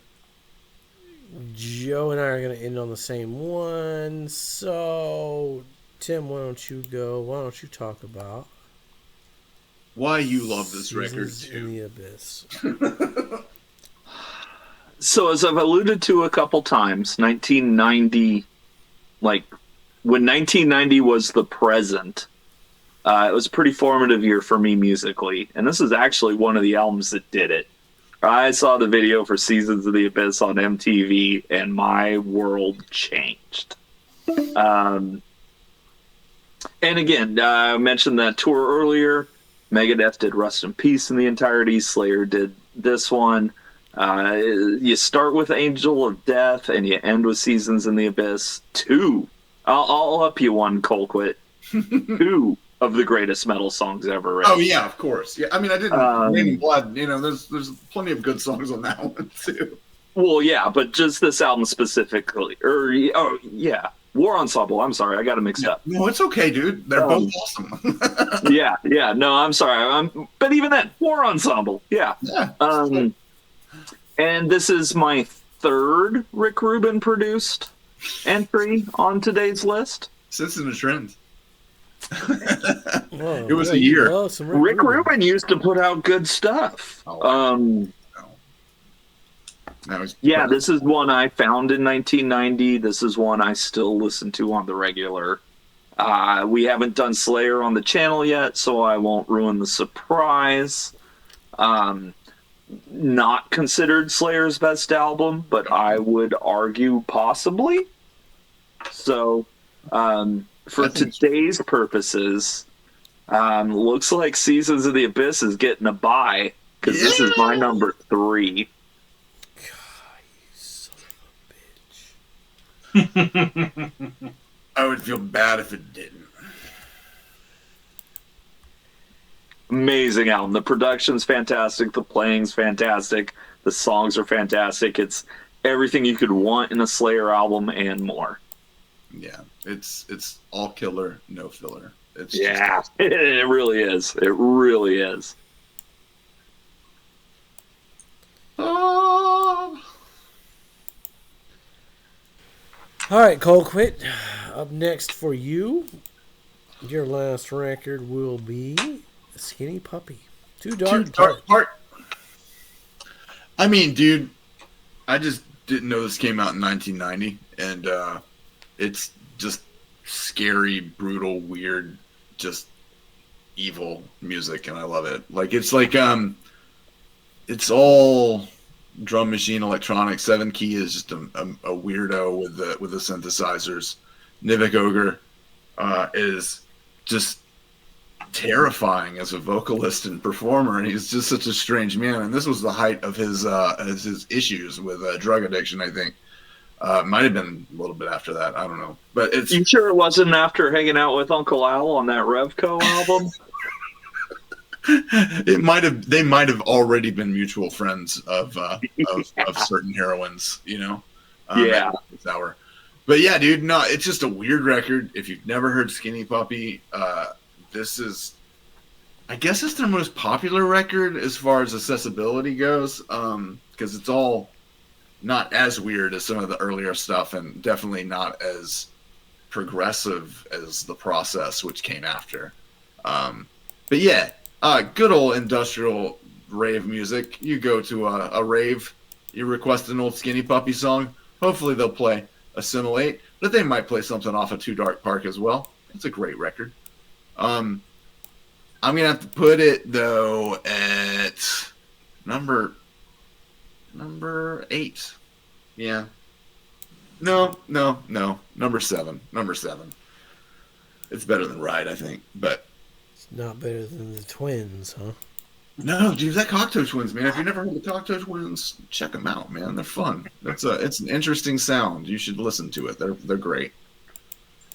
Joe and I are going to end on the same one. So, Tim, why don't you go? Why don't you talk about Why you love this record Seasons in too? the Abyss? So as I've alluded to a couple times, 1990, like when 1990 was the present, it was a pretty formative year for me musically. And this is actually one of the albums that did it. I saw the video for Seasons of the Abyss on MTV, and my world changed. And again, I mentioned that tour earlier. Megadeth did Rust in Peace in the entirety. Slayer did this one. You start with Angel of Death, and you end with Seasons in the Abyss. Two. I'll up you one, Colquitt. Two of the greatest metal songs ever written. Oh yeah, of course. Yeah, I mean, I didn't. Rain and Blood. There's plenty of good songs on that one too. Well, yeah, but just this album specifically, yeah, War Ensemble. I'm sorry, I got it mixed up. No, it's okay, dude. They're both awesome. Yeah. No, I'm sorry. But even then, War Ensemble. Yeah. And this is my third Rick Rubin produced entry on today's list. Since in a trend. Whoa, it was a year. Rick Rubin used to put out good stuff. This is one I found in 1990. This is one I still listen to on the regular. We haven't done Slayer on the channel yet, so I won't ruin the surprise. Not considered Slayer's best album, but I would argue possibly. So, for today's purposes, looks like Seasons of the Abyss is getting a bye, because this is my number 3. I would feel bad if it didn't. Amazing album. The production's fantastic. The playing's fantastic. The songs are fantastic. It's everything you could want in a Slayer album and more. Yeah, it's all killer, no filler. It's it really is. It really is. All right, Colquitt. Up next for you, your last record will be Skinny Puppy. Too Dark Part. I mean, dude, I just didn't know this came out in 1990, and it's just scary, brutal, weird, just evil music, and I love it. It's all drum machine electronic. 7 Key is just a weirdo with the synthesizers. Nivek Ogre is just terrifying as a vocalist and performer, and he's just such a strange man. And this was the height of his issues with drug addiction, I think. Might have been a little bit after that. I don't know, but it's. You sure it wasn't after hanging out with Uncle Al on that Revco album? It might have. They might have already been mutual friends of certain heroines, you know. Yeah. This hour. But yeah, dude, no, it's just a weird record. If you've never heard Skinny Puppy, this is, I guess it's their most popular record as far as accessibility goes, because it's all not as weird as some of the earlier stuff, and definitely not as progressive as The Process, which came after. But yeah, good old industrial rave music. You go to a rave, you request an old Skinny Puppy song, hopefully they'll play Assimilate, but they might play something off of Too Dark Park as well. It's a great record. I'm gonna have to put it though at number 8. Yeah. No. Number 7. It's better than Ride, I think, but it's not better than the Twins, huh? No, dude, that Cocteau Twins, man. If you've never heard the Cocteau Twins, check them out, man. They're fun. It's an interesting sound. You should listen to it. They're great.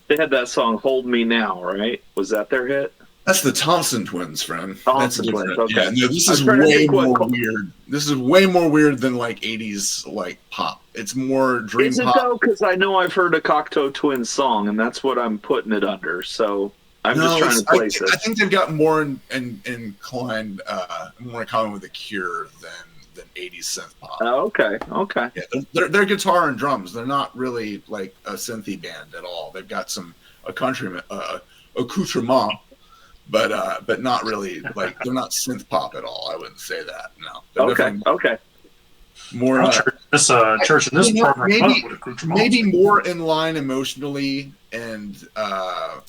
They had that song "Hold Me Now," right? Was that their hit? That's the Thompson Twins, friend. Thompson Twins. Okay. Yeah, no, this is way more weird. This is way more weird than like 80s like pop. It's more dream pop. Is it though? Because I know I've heard a Cocteau Twins song, and that's what I'm putting it under. So. I'm just trying to place it. I think they've got more inclined, more in common with The Cure than 80s synth pop. Oh, okay. Yeah, they're guitar and drums. They're not really like a synthy band at all. They've got some accoutrement, but not really like they're not synth pop at all. I wouldn't say that. No. Okay. More church in this program maybe more in line emotionally and I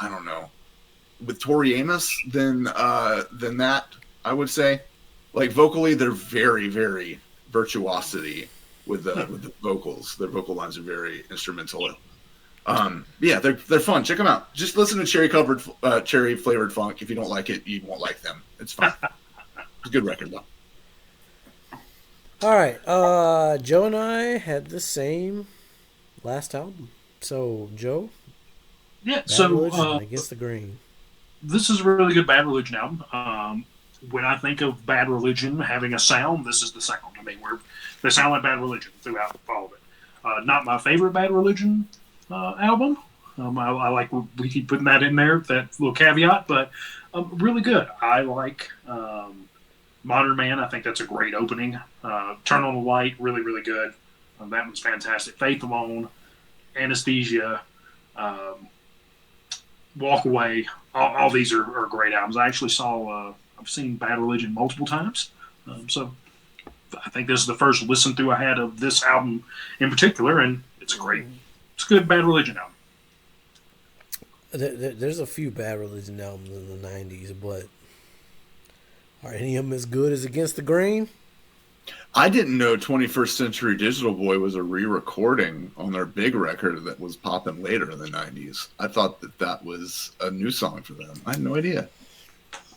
don't know, with Tori Amos than that. I would say, like vocally, they're very, very virtuosity with the vocals. Their vocal lines are very instrumental. Yeah, they're fun. Check them out. Just listen to cherry flavored funk. If you don't like it, you won't like them. It's fine. It's a good record though. All right, Joe and I had the same last album. So, Joe? Yeah, Bad Religion, Against the Grain. This is a really good Bad Religion album. When I think of Bad Religion having a sound, this is the sound. I mean, they sound like Bad Religion throughout all of it. Not my favorite Bad Religion album. I like we keep putting that in there, that little caveat, but really good. I like Modern Man. I think that's a great opening. Turn on the Light, really, really good. That one's fantastic. Faith Alone, Anesthesia, Walk Away. All these are great albums. I actually I've seen Bad Religion multiple times. So I think this is the first listen through I had of this album in particular, and it's a good Bad Religion album. There's a few Bad Religion albums in the 90s, but are any of them as good as Against the Grain? I didn't know 21st Century Digital Boy was a re-recording on their big record that was popping later in the 90s. I thought that was a new song for them. I had no idea.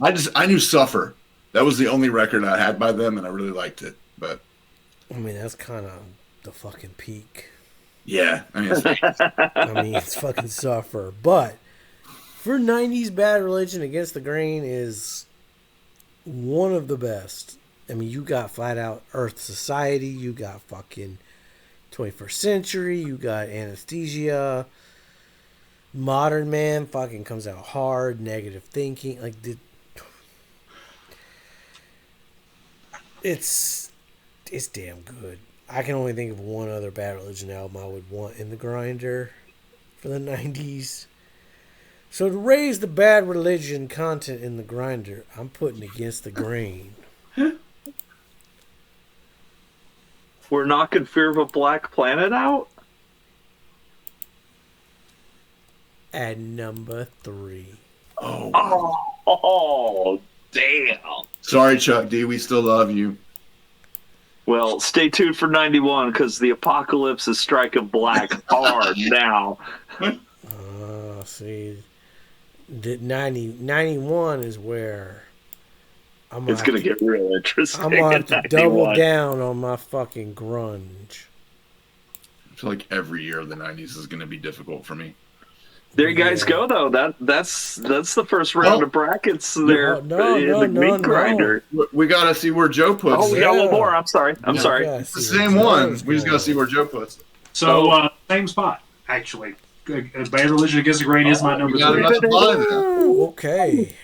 I knew Suffer. That was the only record I had by them, and I really liked it. But I mean, that's kind of the fucking peak. Yeah, I mean, it's fucking Suffer. But for 90s, Bad Religion, Against the Grain is one of the best. I mean, you got flat out Earth Society, you got fucking 21st Century, you got Anesthesia, Modern Man fucking comes out hard, Negative Thinking, like it's damn good. I can only think of one other Bad Religion album I would want in the grinder for the 90s. So to raise the Bad Religion content in the grinder, I'm putting Against the Grain. We're knocking Fear of a Black Planet out? At number 3. Oh, damn. Sorry, Chuck D. We still love you. Well, stay tuned for 91 because the apocalypse is striking black hard now. See, the 91 is where it's going to get real interesting. I'm going to have to double down on my fucking grunge. I feel like every year of the 90s is going to be difficult for me. There you guys go, though. That's the first round of brackets there in the meat grinder. We got to see where Joe puts it. Oh, we got one more. I'm sorry. It's the same one. We just got to see where Joe puts it. So, same spot, actually. Bad Religion Against the Grain is my number 3. Okay.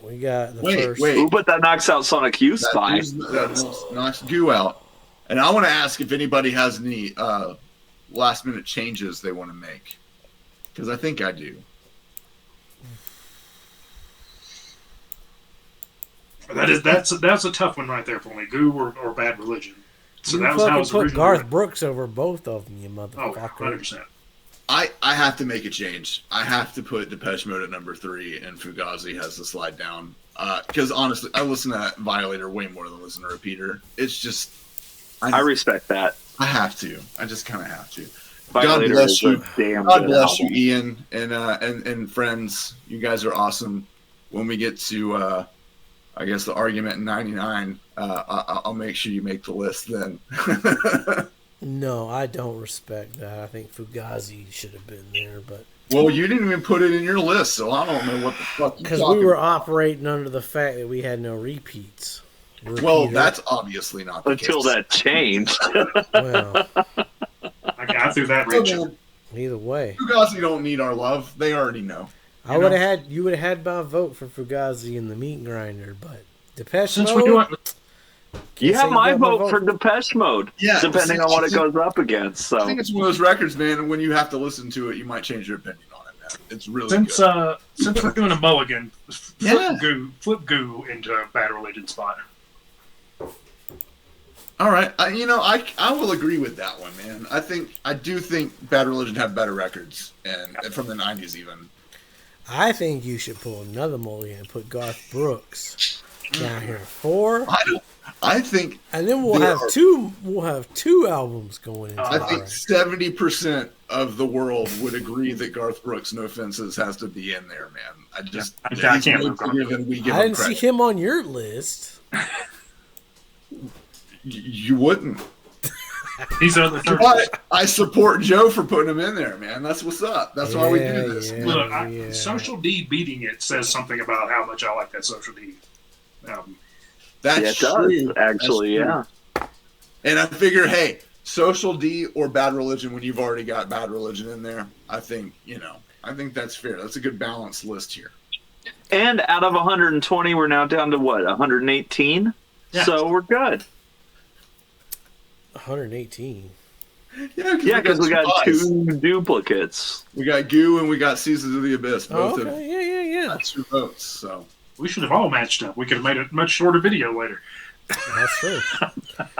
We got the first. Wait. But that knocks out Sonic Youth spot. That knocks you out. And I want to ask if anybody has any last-minute changes they want to make. Because I think I do. That's a tough one right there for me. Goo or Bad Religion. So you that was how it was put Garth Brooks over both of them, you motherfucker. Oh, 100%. I have to make a change. I have to put Depeche Mode at number 3, and Fugazi has to slide down. Because honestly, I listen to Violator way more than listen to Repeater. It's just... I respect that. I have to. I just kind of have to. Violator God bless you. God bless album. you, Ian and friends. You guys are awesome. When we get to, I guess, the argument in 99, I'll make sure you make the list then. No, I don't respect that. I think Fugazi should have been there, but... Well, you didn't even put it in your list, so I don't know what the fuck you're because we were operating under the fact that we had no repeats. Well, that's obviously not the Until case. that changed. Well... I threw that reach. Either way, Fugazi don't need our love. They already know. You would have had my vote for Fugazi in the meat grinder, but Depeche Mode. You have my vote for Depeche Mode, depending on what it goes up against. So I think it's one of those records, man. And when you have to listen to it, you might change your opinion on it, man. It's really good. Since we're doing a mulligan, flip Goo into Bad Religion spot. All right, I will agree with that one, man. I do think Bad Religion have better records, and from the 90s even. I think you should pull another mulligan and put Garth Brooks down here at 4. I think, and then we'll have two albums going into. I think 70% of the world would agree that Garth Brooks, no offenses, has to be in there, man. I can't believe I didn't see him on your list. You wouldn't. These are the third. But I support Joe for putting him in there, man. That's what's up. That's why we do this. Look, Social D beating it says something about how much I like that Social D album. That's true. Actually, That's true. And I figure, hey, Social D or Bad Religion when you've already got Bad Religion in there. I think that's fair. That's a good balanced list here. And out of 120, we're now down to what, 118? Yeah. So we're good. 118. Yeah, because we got ties. 2 duplicates. We got Goo and we got Seasons of the Abyss. Both Oh, okay. Yeah. That's your votes. So We should have all matched up. We could have made a much shorter video later. That's true.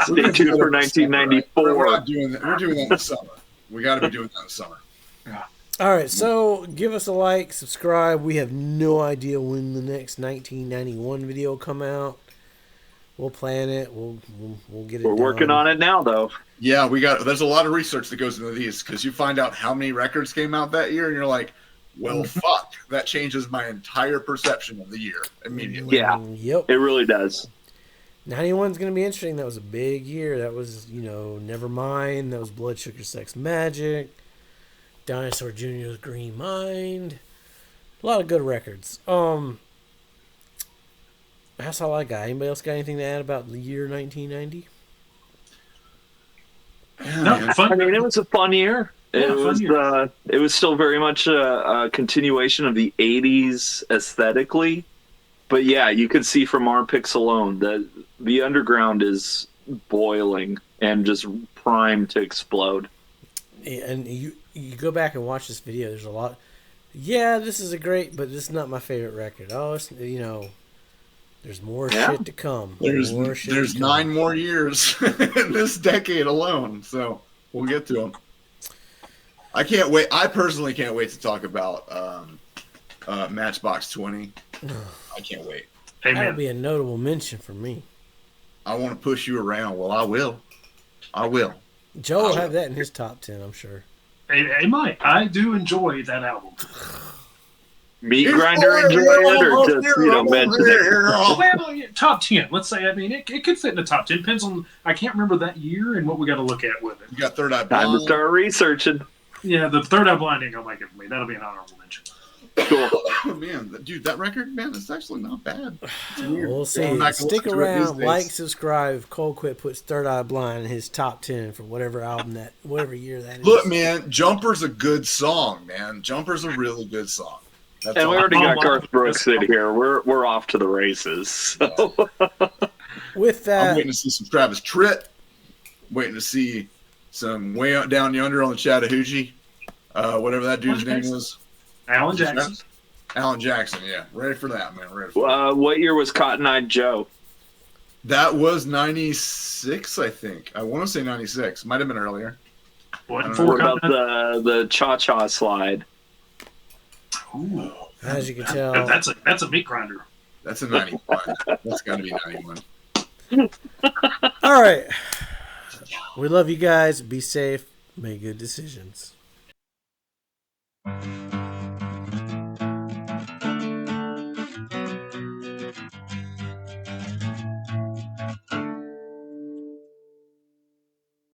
Stay tuned for 1994. We're not doing that. We're doing that in the summer. We got to be doing that in the summer. Yeah. All right, so give us a like, subscribe. We have no idea when the next 1991 video will come out. We'll plan it. We'll get it. We're working on it now, though. Yeah, there's a lot of research that goes into these because you find out how many records came out that year, and you're like, well, fuck, that changes my entire perception of the year immediately. Yeah. Yep. It really does. 91's going to be interesting. That was a big year. That was, Nevermind. That was Blood Sugar Sex Magic. Dinosaur Jr.'s Green Mind. A lot of good records. That's all I got. Anybody else got anything to add about the year 1990? No, fun. I mean, it was a fun year. Yeah, It was still very much a continuation of the 80s aesthetically. But yeah, you could see from our picks alone that the underground is boiling and just primed to explode. And you go back and watch this video. There's a lot. Yeah, this is but this is not my favorite record. Oh, it's, there's more shit to come. There's 9 more years in this decade alone, so we'll get to them. I can't wait. I personally can't wait to talk about Matchbox 20. I can't wait. Hey, That would man. be a notable mention for me. I want to push you around. Well, I will. Joe will have that in his top 10, I'm sure. Hey, Mike, I do enjoy that album. Meat Grinder enjoy it, or just mention it? Well, yeah, top 10. Let's say, I mean, it could fit in the top 10. Depends on, I can't remember that year and what we got to look at with it. You got Third Eye Time to Blind. start researching. Yeah, the Third Eye Blind ain't going to make it for me. That'll be an honorable mention. Cool. Oh, man, dude, that record, man, it's actually not bad. It's weird. We'll see. Going back and Stick listening to it these around, days. like, subscribe. If Cole Quit puts Third Eye Blind in his top 10 for whatever year that is. Look, man, Jumper's a good song, man. Jumper's a really good song. That's And all. we already got Oh, Garth Brooks in here. We're off to the races. So. With I'm that, waiting to see some Travis Tritt. Waiting to see some Way Out Down Yonder on the Chattahoochee. Whatever that dude's name was. Alan Jackson. Alan Jackson, yeah. Ready for that, man. Ready for that. What year was Cotton Eye Joe? That was 96, I think. I want to say 96. Might have been earlier. What, What What about the Cha-Cha slide? Ooh. as you can tell, That's a meat grinder. That's a 91. That's got to be 91. all right. We love you guys. Be safe. Make good decisions.